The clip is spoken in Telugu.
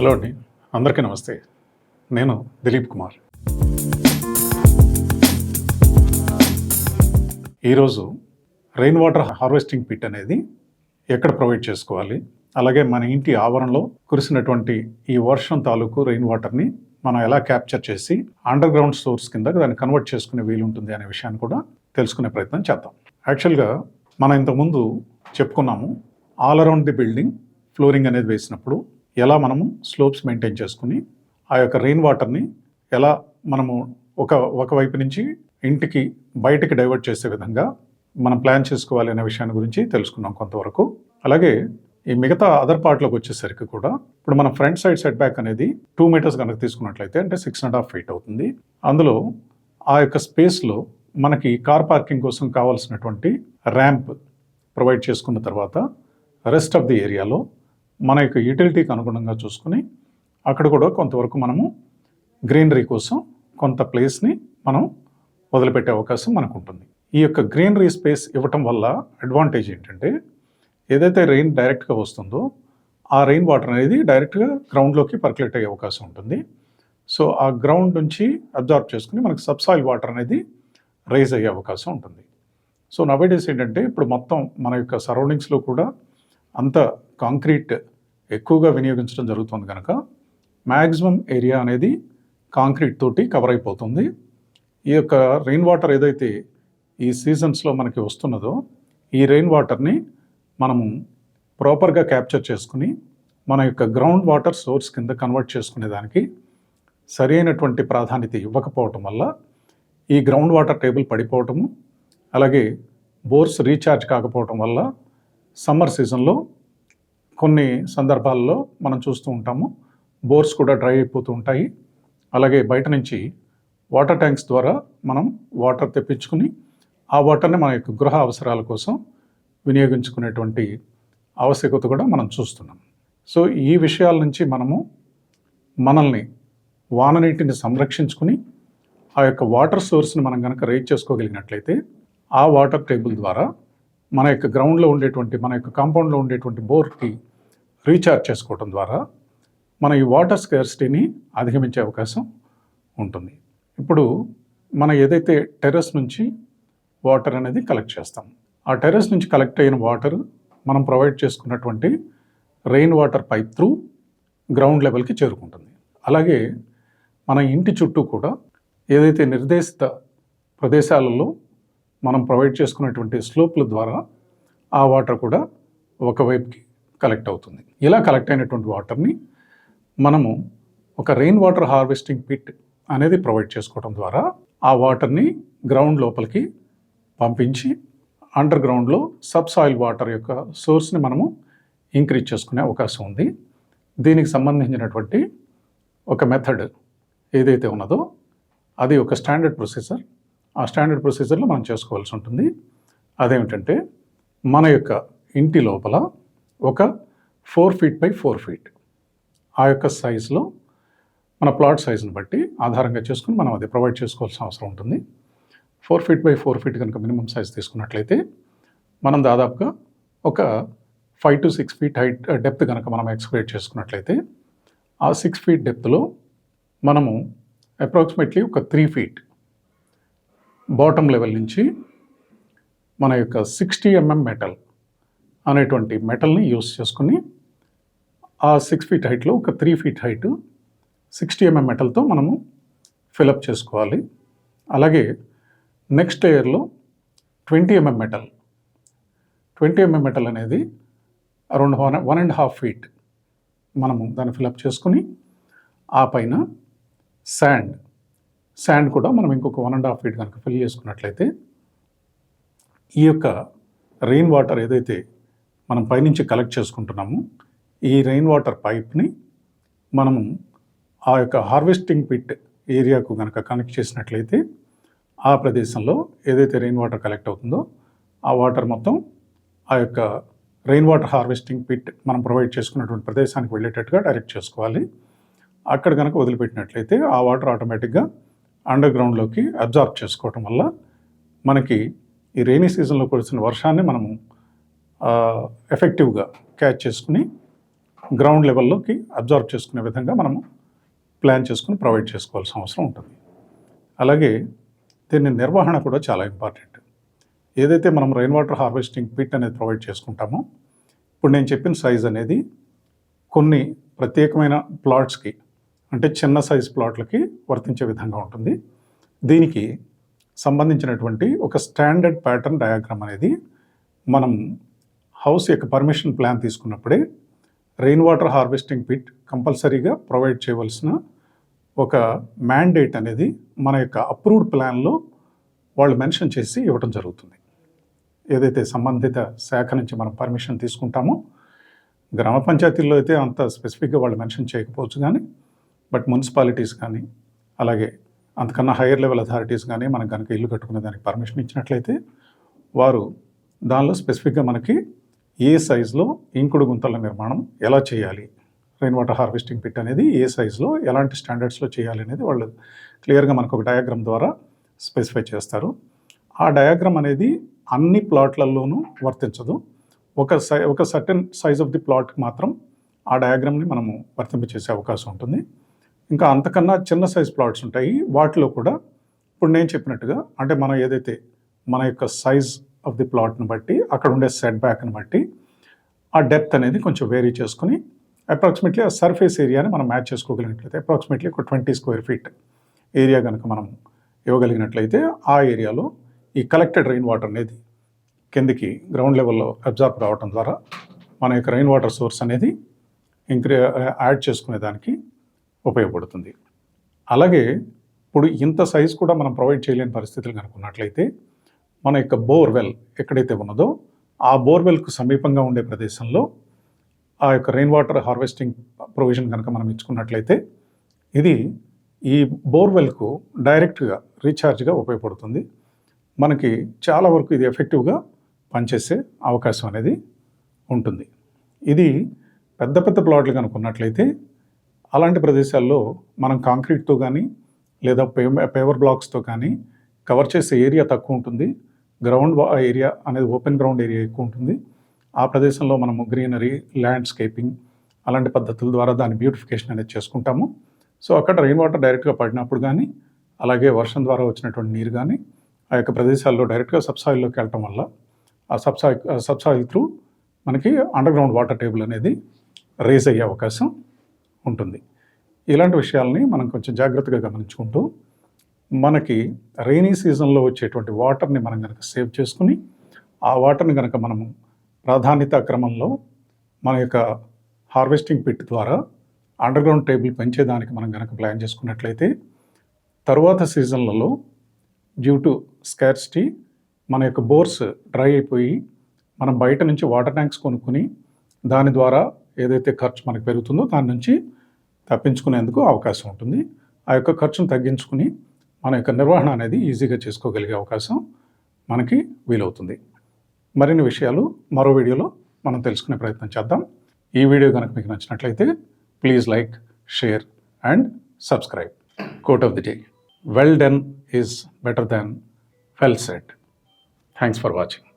హలో అండి, అందరికీ నమస్తే. నేను దిలీప్ కుమార్. ఈరోజు రెయిన్ వాటర్ హార్వెస్టింగ్ పిట్ అనేది ఎక్కడ ప్రొవైడ్ చేసుకోవాలి, అలాగే మన ఇంటి ఆవరణలో కురిసినటువంటి ఈ వర్షం తాలూకు రెయిన్ వాటర్ని మనం ఎలా క్యాప్చర్ చేసి అండర్ గ్రౌండ్ సోర్స్ కింద దాన్ని కన్వర్ట్ చేసుకునే వీలు ఉంటుంది అనే విషయాన్ని కూడా తెలుసుకునే ప్రయత్నం చేద్దాం. యాక్చువల్గా మనం ఇంతకుముందు చెప్పుకున్నాము, all around the building flooring అనేది వేసినప్పుడు ఎలా మనము స్లోప్స్ మెయింటైన్ చేసుకుని ఆ యొక్క రెయిన్ వాటర్ని ఎలా మనము ఒకవైపు నుంచి ఇంటికి బయటికి డైవర్ట్ చేసే విధంగా మనం ప్లాన్ చేసుకోవాలి అనే విషయాన్ని గురించి తెలుసుకున్నాం కొంతవరకు. అలాగే ఈ మిగతా అదర్ పార్ట్లోకి వచ్చేసరికి కూడా ఇప్పుడు మన ఫ్రంట్ సైడ్ సెట్ బ్యాక్ అనేది 2 మీటర్స్ కనుక తీసుకున్నట్లయితే అంటే 6.5 ఫీట్ అవుతుంది. అందులో ఆ యొక్క స్పేస్లో మనకి కార్ పార్కింగ్ కోసం కావాల్సినటువంటి ర్యాంప్ ప్రొవైడ్ చేసుకున్న తర్వాత రెస్ట్ ఆఫ్ ది ఏరియాలో మన యొక్క యూటిలిటీకి అనుగుణంగా చూసుకుని అక్కడ కూడా కొంతవరకు మనము గ్రీనరీ కోసం కొంత ప్లేస్ని మనం వదిలిపెట్టే అవకాశం మనకు ఉంటుంది. ఈ యొక్క గ్రీనరీ స్పేస్ ఇవ్వటం వల్ల అడ్వాంటేజ్ ఏంటంటే, ఏదైతే రెయిన్ డైరెక్ట్గా వస్తుందో ఆ రెయిన్ వాటర్ అనేది డైరెక్ట్గా గ్రౌండ్లోకి పర్కులేట్ అయ్యే అవకాశం ఉంటుంది. సో ఆ గ్రౌండ్ నుంచి అబ్జార్బ్ చేసుకుని మనకు సబ్సాయిల్ వాటర్ అనేది రైజ్ అయ్యే అవకాశం ఉంటుంది. సో నవేడేస్ ఏంటంటే, ఇప్పుడు మొత్తం మన యొక్క సరౌండింగ్స్లో కూడా అంత కాంక్రీట్ ఎక్కువగా వినియోగించడం జరుగుతుంది కనుక మ్యాక్సిమం ఏరియా అనేది కాంక్రీట్ తోటి కవర్ అయిపోతుంది. ఈ యొక్క రెయిన్ వాటర్ ఏదైతే ఈ సీజన్స్లో మనకి వస్తున్నదో ఈ రెయిన్ వాటర్ని మనము ప్రాపర్గా క్యాప్చర్ చేసుకుని మన యొక్క గ్రౌండ్ వాటర్ సోర్స్ కింద కన్వర్ట్ చేసుకునే దానికి సరైనటువంటి ప్రాధాన్యత ఇవ్వకపోవటం వల్ల ఈ గ్రౌండ్ వాటర్ టేబుల్ పడిపోవటము, అలాగే బోర్స్ రీఛార్జ్ కాకపోవటం వల్ల సమ్మర్ సీజన్లో కొన్ని సందర్భాల్లో మనం చూస్తూ ఉంటాము, బోర్స్ కూడా డ్రై అయిపోతూ ఉంటాయి. అలాగే బయట నుంచి వాటర్ ట్యాంక్స్ ద్వారా మనం వాటర్ తెప్పించుకుని ఆ వాటర్ని మన యొక్క గృహ అవసరాల కోసం వినియోగించుకునేటువంటి ఆవశ్యకత కూడా మనం చూస్తున్నాం. సో ఈ విషయాల నుంచి మనల్ని వాన నీటిని సంరక్షించుకుని ఆ యొక్క వాటర్ సోర్స్ని మనం కనుక రైజ్ చేసుకోగలిగినట్లయితే ఆ వాటర్ టేబుల్ ద్వారా మన యొక్క గ్రౌండ్లో ఉండేటువంటి మన యొక్క కాంపౌండ్లో ఉండేటువంటి బోర్కి రీఛార్జ్ చేసుకోవడం ద్వారా మన ఈ వాటర్ స్కేర్సిటీని అధిగమించే అవకాశం ఉంటుంది. ఇప్పుడు మనం ఏదైతే టెర్రస్ నుంచి వాటర్ అనేది కలెక్ట్ చేస్తాం, ఆ టెర్రస్ నుంచి కలెక్ట్ అయిన వాటర్ మనం ప్రొవైడ్ చేసుకున్నటువంటి rain water pipe through ground లెవెల్కి చేరుకుంటుంది. అలాగే మన ఇంటి చుట్టూ కూడా ఏదైతే నిర్దేశిత ప్రదేశాలలో మనం ప్రొవైడ్ చేసుకున్నటువంటి స్లోప్ల ద్వారా ఆ వాటర్ కూడా ఒకవైపుకి కలెక్ట్ అవుతుంది. ఇలా కలెక్ట్ అయినటువంటి వాటర్ని మనము ఒక రెయిన్ వాటర్ హార్వెస్టింగ్ పిట్ అనేది ప్రొవైడ్ చేసుకోవడం ద్వారా ఆ వాటర్ని గ్రౌండ్ లోపలికి పంపించి అండర్ గ్రౌండ్లో సబ్సాయిల్ వాటర్ యొక్క సోర్స్ని మనము ఇంక్రీజ్ చేసుకునే అవకాశం ఉంది. దీనికి సంబంధించినటువంటి ఒక మెథడ్ ఏదైతే ఉన్నదో అది ఒక స్టాండర్డ్ ప్రొసీజర్. ఆ స్టాండర్డ్ ప్రొసీజర్లో మనం చేసుకోవాల్సి ఉంటుంది. అదేమిటంటే, మన యొక్క ఇంటి లోపల ఒక 4 feet by 4 feet ఆ యొక్క సైజులో మన ప్లాట్ సైజుని బట్టి ఆధారంగా చేసుకుని మనం అది ప్రొవైడ్ చేసుకోవాల్సిన అవసరం ఉంటుంది. 4 feet by 4 feet కనుక మినిమం సైజ్ తీసుకున్నట్లయితే మనం దాదాపుగా ఒక 5 to 6 feet హైట్ డెప్త్ కనుక మనం ఎక్స్క్వేట్ చేసుకున్నట్లయితే ఆ 6 feet డెప్త్లో మనము అప్రాక్సిమేట్లీ ఒక 3 feet బాటమ్ లెవెల్ నుంచి మన యొక్క 60 mm మెటల్ అనేటువంటి మెటల్ని యూస్ చేసుకుని ఆ 6 feet హైట్లో ఒక 3 feet హైట్ 60 mm మెటల్తో మనము ఫిలప్ చేసుకోవాలి. అలాగే నెక్స్ట్ లేయర్లో 20 mm మెటల్ 20 mm మెటల్ అనేది అరౌండ్ 1.5 feet మనము దాన్ని ఫిలప్ చేసుకుని ఆ పైన శాండ్ కూడా మనం ఇంకొక 1.5 feet కనుక ఫిల్ చేసుకున్నట్లయితే ఈ యొక్క రెయిన్ వాటర్ ఏదైతే మనం పైనుంచి కలెక్ట్ చేసుకుంటున్నామో ఈ రెయిన్ వాటర్ పైప్ని మనము ఆ యొక్క హార్వెస్టింగ్ పిట్ ఏరియాకు కనుక కనెక్ట్ చేసినట్లయితే ఆ ప్రదేశంలో ఏదైతే రెయిన్ వాటర్ కలెక్ట్ అవుతుందో ఆ వాటర్ మొత్తం ఆ యొక్క రెయిన్ వాటర్ హార్వెస్టింగ్ పిట్ మనం ప్రొవైడ్ చేసుకున్నటువంటి ప్రదేశానికి వెళ్ళేటట్టుగా డైరెక్ట్ చేసుకోవాలి. అక్కడ కనుక వదిలిపెట్టినట్లయితే ఆ వాటర్ ఆటోమేటిక్గా అండర్ గ్రౌండ్లోకి అబ్జార్బ్ చేసుకోవటం వల్ల మనకి ఈ రెయినీ సీజన్లో కురిసిన వర్షాన్ని మనము ఎఫెక్టివ్గా క్యాచ్ చేసుకుని గ్రౌండ్ లెవెల్లోకి అబ్జర్వ్ చేసుకునే విధంగా మనము ప్లాన్ చేసుకుని ప్రొవైడ్ చేసుకోవాల్సిన అవసరం ఉంటుంది. అలాగే దీని నిర్వహణ కూడా చాలా ఇంపార్టెంట్. ఏదైతే మనం రెయిన్ వాటర్ హార్వెస్టింగ్ పిట్ అనేది ప్రొవైడ్ చేసుకుంటామో, ఇప్పుడు నేను చెప్పిన సైజ్ అనేది కొన్ని ప్రత్యేకమైన ప్లాట్స్కి, అంటే చిన్న సైజ్ ప్లాట్లకి వర్తించే విధంగా ఉంటుంది. దీనికి సంబంధించినటువంటి ఒక స్టాండర్డ్ ప్యాటర్న్ డయాగ్రామ్ అనేది మనం హౌస్ యొక్క పర్మిషన్ ప్లాన్ తీసుకున్నప్పుడే రెయిన్ వాటర్ హార్వెస్టింగ్ పిట్ కంపల్సరీగా ప్రొవైడ్ చేయవలసిన ఒక మ్యాండేట్ అనేది మన యొక్క అప్రూవ్డ్ ప్లాన్లో వాళ్ళు మెన్షన్ చేసి ఇవ్వడం జరుగుతుంది. ఏదైతే సంబంధిత శాఖ నుంచి మనం పర్మిషన్ తీసుకుంటామో, గ్రామ పంచాయతీల్లో అయితే అంత స్పెసిఫిక్గా వాళ్ళు మెన్షన్ చేయకపోవచ్చు, కానీ బట్ మున్సిపాలిటీస్ కానీ అలాగే అంతకన్నా హైయర్ లెవెల్ అథారిటీస్ కానీ మనకు కనుక ఇల్లు కట్టుకునే దానికి పర్మిషన్ ఇచ్చినట్లయితే వారు దానిలో స్పెసిఫిక్గా మనకి ఏ సైజులో ఇంకుడు గుంతల నిర్మాణం ఎలా చేయాలి, రెయిన్ వాటర్ హార్వెస్టింగ్ పిట్ అనేది ఏ సైజులో ఎలాంటి స్టాండర్డ్స్లో చేయాలి అనేది వాళ్ళు క్లియర్గా మనకు ఒక డయాగ్రామ్ ద్వారా స్పెసిఫై చేస్తారు. ఆ డయాగ్రామ్ అనేది అన్ని ప్లాట్లలోనూ వర్తించదు. ఒక సర్టెన్ సైజ్ ఆఫ్ ది ప్లాట్కి మాత్రం ఆ డయాగ్రామ్ని మనము వర్తింపచేసే అవకాశం ఉంటుంది. ఇంకా అంతకన్నా చిన్న సైజ్ ప్లాట్స్ ఉంటాయి, వాటిలో కూడా ఇప్పుడు నేను చెప్పినట్టుగా అంటే మనం ఏదైతే మన యొక్క సైజ్ ఆఫ్ ది ప్లాట్ని బట్టి, అక్కడ ఉండే సెట్ బ్యాక్ని బట్టి ఆ డెప్త్ అనేది కొంచెం వేరీ చేసుకుని అప్రాక్సిమేట్లీ ఆ సర్ఫేస్ ఏరియాని మనం మ్యాచ్ చేసుకోగలిగినట్లయితే అప్రాక్సిమేట్లీ ఒక 20 స్క్వేర్ ఫీట్ ఏరియా కనుక మనం ఇవ్వగలిగినట్లయితే ఆ ఏరియాలో ఈ కలెక్టెడ్ రెయిన్ వాటర్ అనేది కిందికి గ్రౌండ్ లెవెల్లో అబ్జార్బ్ కావడం ద్వారా మన యొక్క రెయిన్ వాటర్ సోర్స్ అనేది యాడ్ చేసుకునే దానికి ఉపయోగపడుతుంది. అలాగే ఇప్పుడు ఇంత సైజ్ కూడా మనం ప్రొవైడ్ చేయలేని పరిస్థితులు కనుక్కున్నట్లయితే మన యొక్క బోర్వెల్ ఎక్కడైతే ఉన్నదో ఆ బోర్వెల్కు సమీపంగా ఉండే ప్రదేశంలో ఆ యొక్క రెయిన్ వాటర్ హార్వెస్టింగ్ ప్రొవిజన్ కనుక మనం ఇచ్చుకున్నట్లయితే ఇది ఈ బోర్వెల్కు డైరెక్ట్గా రీఛార్జ్గా ఉపయోగపడుతుంది. మనకి చాలా వరకు ఇది ఎఫెక్టివ్గా పనిచేసే అవకాశం అనేది ఉంటుంది. ఇది పెద్ద పెద్ద ప్లాట్లు కనుక్కున్నట్లయితే అలాంటి ప్రదేశాల్లో మనం కాంక్రీట్తో కానీ లేదా పేవర్ బ్లాక్స్తో కానీ కవర్ చేసే ఏరియా తక్కువ ఉంటుంది. గ్రౌండ్ ఏరియా అనేది ఓపెన్ గ్రౌండ్ ఏరియా ఎక్కువ ఉంటుంది. ఆ ప్రదేశంలో మనము గ్రీనరీ, ల్యాండ్స్కేపింగ్ అలాంటి పద్ధతుల ద్వారా దాని బ్యూటిఫికేషన్ అనేది చేసుకుంటాము. సో అక్కడ రెయిన్ వాటర్ డైరెక్ట్గా పడినప్పుడు కానీ అలాగే వర్షం ద్వారా వచ్చినటువంటి నీరు కానీ ఆ యొక్క ప్రదేశాల్లో డైరెక్ట్గా సబ్సాయిల్లోకి వెళ్ళటం వల్ల ఆ సబ్సాయిల్ త్రూ మనకి అండర్ గ్రౌండ్ వాటర్ టేబుల్ అనేది రేజ్ అయ్యే అవకాశం ఉంటుంది. ఇలాంటి విషయాలని మనం కొంచెం జాగ్రత్తగా గమనించుకుంటూ మనకి రైనీ సీజన్లో వచ్చేటువంటి వాటర్ని మనం కనుక సేవ్ చేసుకుని ఆ వాటర్ని కనుక మనము ప్రాధాన్యత క్రమంలో మన యొక్క హార్వెస్టింగ్ పిట్ ద్వారా అండర్ గ్రౌండ్ టేబుల్ పెంచేదానికి మనం కనుక ప్లాన్ చేసుకున్నట్లయితే తరువాత సీజన్లలో డ్యూ టు స్కార్సిటీ మన యొక్క బోర్స్ డ్రై అయిపోయి మనం బయట నుంచి వాటర్ ట్యాంక్స్ కొనుక్కుని దాని ద్వారా ఏదైతే ఖర్చు మనకు పెరుగుతుందో దాని నుంచి తప్పించుకునేందుకు అవకాశం ఉంటుంది. ఆ యొక్క ఖర్చును తగ్గించుకుని మన యొక్క నిర్వహణ అనేది ఈజీగా చేసుకోగలిగే అవకాశం మనకి వీలవుతుంది. మరిన్ని విషయాలు మరో వీడియోలో మనం తెలుసుకునే ప్రయత్నం చేద్దాం. ఈ వీడియో కనుక మీకు నచ్చినట్లయితే please like, share and subscribe. Quote of the day: well done is better than well said. Thanks for watching.